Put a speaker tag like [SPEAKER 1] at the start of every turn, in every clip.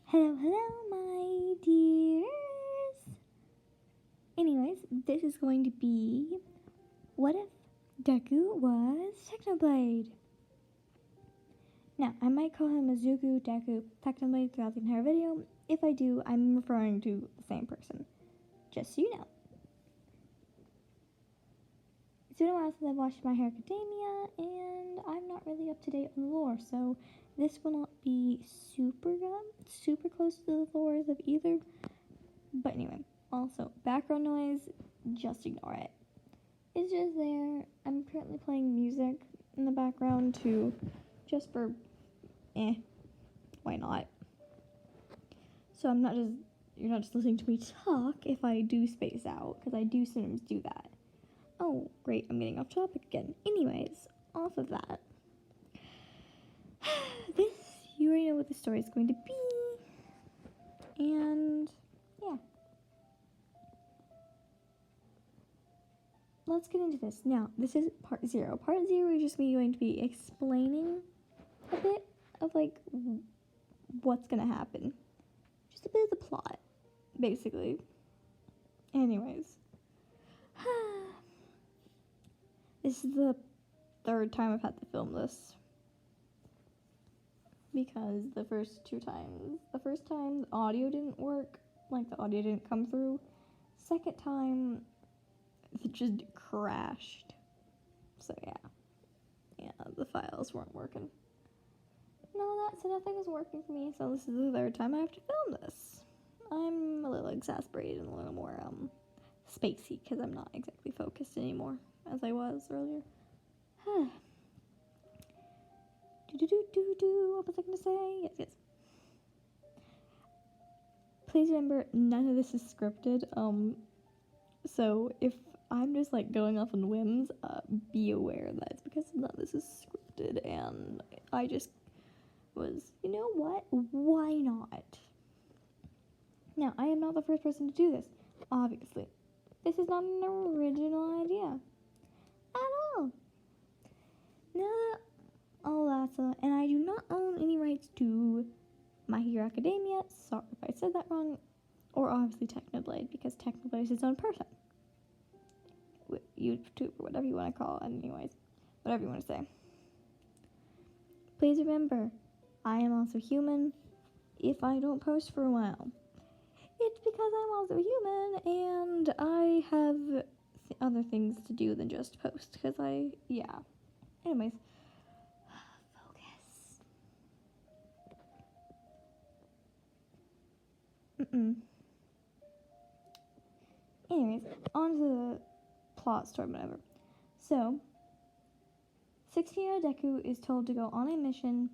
[SPEAKER 1] Hello, hello, my dears. Anyways, this is going to be what if Deku was Technoblade? Now, I might call him Azuku, Deku, Technoblade throughout the entire video. If I do, I'm referring to the same person. Just so you know. It's been a while since I've watched My Hero Academia, and I'm not really up to date on the lore, so this will not be super close to the lores of either. But anyway, also, background noise, just ignore it. It's just there. I'm currently playing music in the background too, just for, why not? So you're not just listening to me talk if I do space out, because I do sometimes do that. Oh, great, I'm getting off topic again. Anyways, off of that. You already know what the story is going to be. And, yeah. Let's get into this. Now, this is part 0. Part 0 is just me going to be explaining a bit of, what's going to happen. Just a bit of the plot, basically. Anyways. This is the 3rd time I've had to film this. Because the first time the audio didn't work. The audio didn't come through. Second time, it just crashed. So yeah, the files weren't working. So nothing was working for me, so this is the 3rd time I have to film this. I'm a little exasperated and a little more spacey because I'm not exactly focused anymore as I was earlier. What was I gonna say? Yes. Please remember, none of this is scripted. So if I'm just going off on whims, be aware that it's because none of this is scripted, and I just was, you know what? Why not? Now, I am not the first person to do this, obviously. This is not an original idea at all. Now, and I do not own any rights to My Hero Academia. Sorry if I said that wrong. Or obviously Technoblade, because Technoblade is its own person. YouTube, or whatever you want to call it, anyways. Whatever you want to say. Please remember, I am also human. If I don't post for a while, it's because I'm also human, and I have other things to do than just post, because Anyways. Focus. Anyways, on to the plot story, whatever. So, 16-year-old Deku is told to go on a mission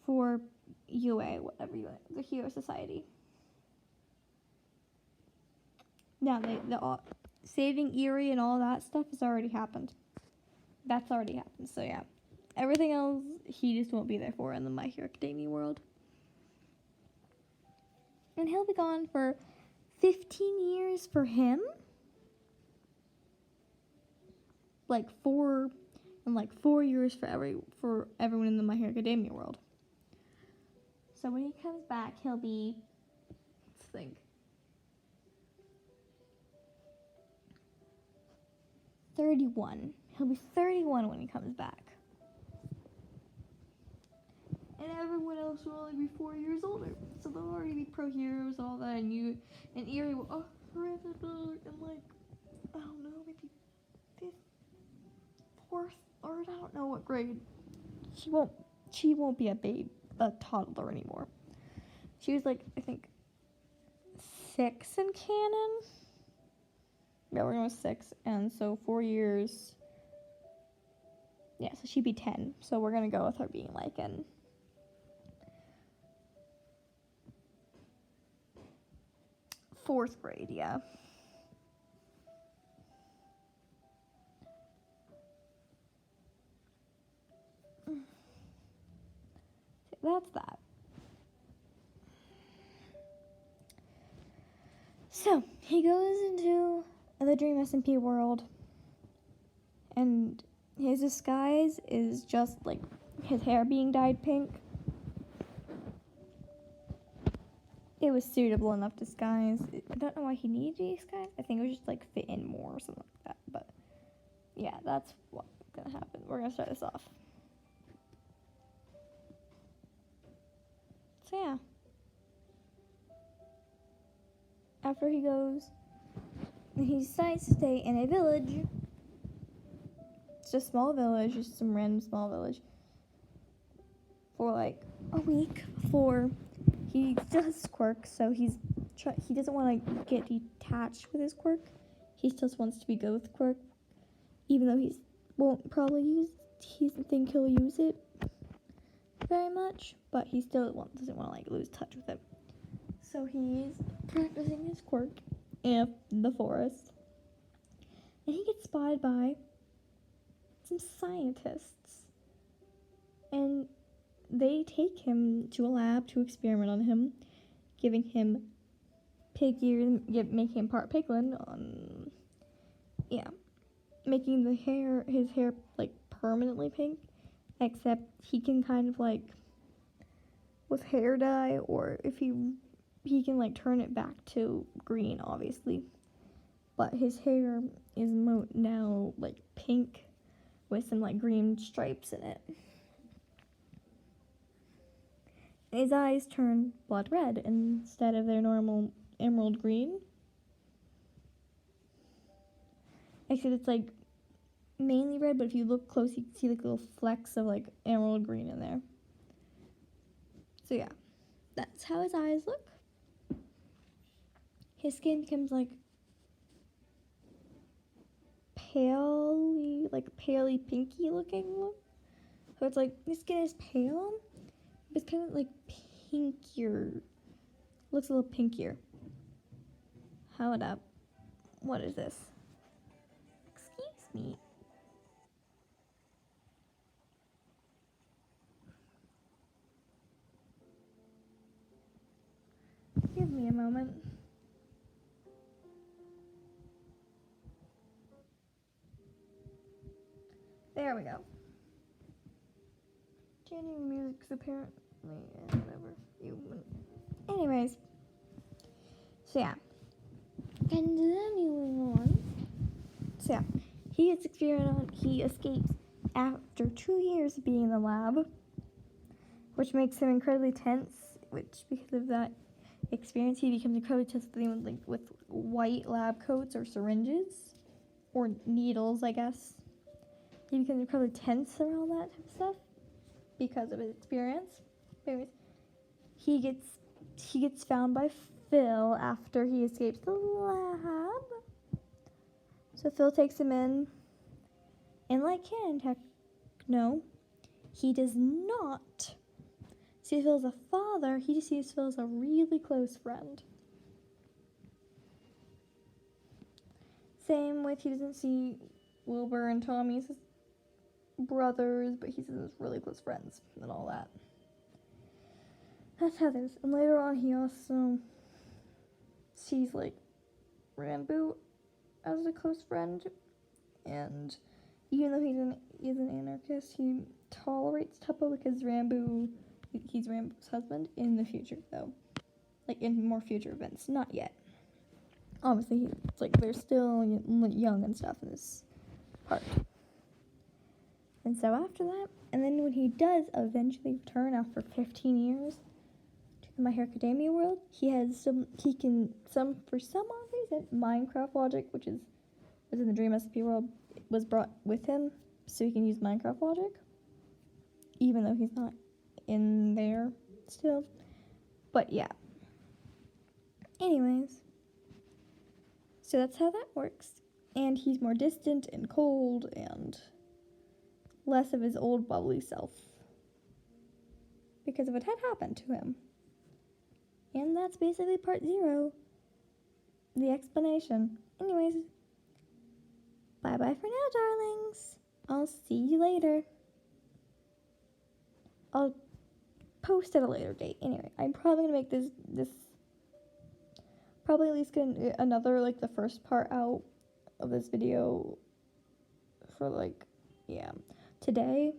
[SPEAKER 1] for UA, whatever you want, the Hero Society. Now, the saving Eri and all that stuff has already happened. That's already happened, so yeah. Everything else, he just won't be there for in the My Hero Academia world. And he'll be gone for 15 years for him. 4 years for everyone in the My Hero Academia world. So when he comes back, he'll be, let's think, 31. He'll be 31 when he comes back. And everyone else will only be 4 years older. So they'll already be pro heroes and all that, and Eri will forever in I don't know, maybe 5th, 4th, or I don't know what grade. She won't be a toddler anymore. She was I think 6 in canon. Yeah, we're going with 6, and so 4 years. Yeah, so she'd be 10. So we're gonna go with her being in 4th grade, yeah. That's that. So, he goes into the Dream SMP world, and his disguise is just, his hair being dyed pink. It was suitable enough disguise. I don't know why he needed to be disguised. I think it was just like fit in more or something like that. But yeah, that's what's gonna happen. We're gonna start this off. So yeah. After he goes, he decides to stay in a village. It's just a small village, just some random small village. For like a week before he still has his quirk, so he doesn't want to get detached with his quirk. He still wants to be good with quirk, even though he won't probably he doesn't think he'll use it very much, but he still doesn't want to like lose touch with it. So he's practicing his quirk in the forest, and he gets spotted by some scientists, and they take him to a lab to experiment on him, giving him pig ears, making him part piglin making his hair like permanently pink, except he can kind of like with hair dye, or if he can like turn it back to green, obviously, but his hair is now like pink with some like green stripes in it. His eyes turn blood red instead of their normal emerald green. Except it's like mainly red, but if you look close, you can see like little flecks of like emerald green in there. So yeah, that's how his eyes look. His skin becomes like paley pinky looking. So it's like his skin is pale, but it's kind of like pinkier. Looks a little pinkier. How it up? What is this? Excuse me. Give me a moment. There we go. Changing music's apparently whatever. Anyways. So yeah. Continuing on. So yeah. He escapes after 2 years of being in the lab, which makes him incredibly tense, which because of that experience he becomes incredibly tense with white lab coats or syringes or needles, I guess. He becomes incredibly tense around that type of stuff because of his experience. Anyways, he gets found by Phil after he escapes the lab. So Phil takes him in, and like Canon Techno, he does not see Phil as a father. He just sees Phil as a really close friend. Same with he doesn't see Wilbur and Tommy as brothers, but he sees them as really close friends and all that. That's how it is. And later on, he also sees like Rambo as a close friend, and even though he's an anarchist, he tolerates Tuppo because he's Rambo's husband in the future, though, like in more future events. Not yet. Obviously, it's like they're still young and stuff in this part. And so after that, and then when he does eventually return after 15 years to the My Hero Academia world, for some odd reason, Minecraft logic, which was in the Dream SMP world, was brought with him, so he can use Minecraft logic, even though he's not in there still. But yeah. Anyways, so that's how that works. And he's more distant and cold and less of his old bubbly self because of what had happened to him. And that's basically part 0, the explanation. Anyways, bye-bye for now, darlings. I'll see you later. I'll post at a later date. Anyway, I'm probably gonna make this probably at least get another, like, the first part out of this video for, like, yeah, today.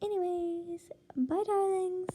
[SPEAKER 1] Anyways, bye, darlings.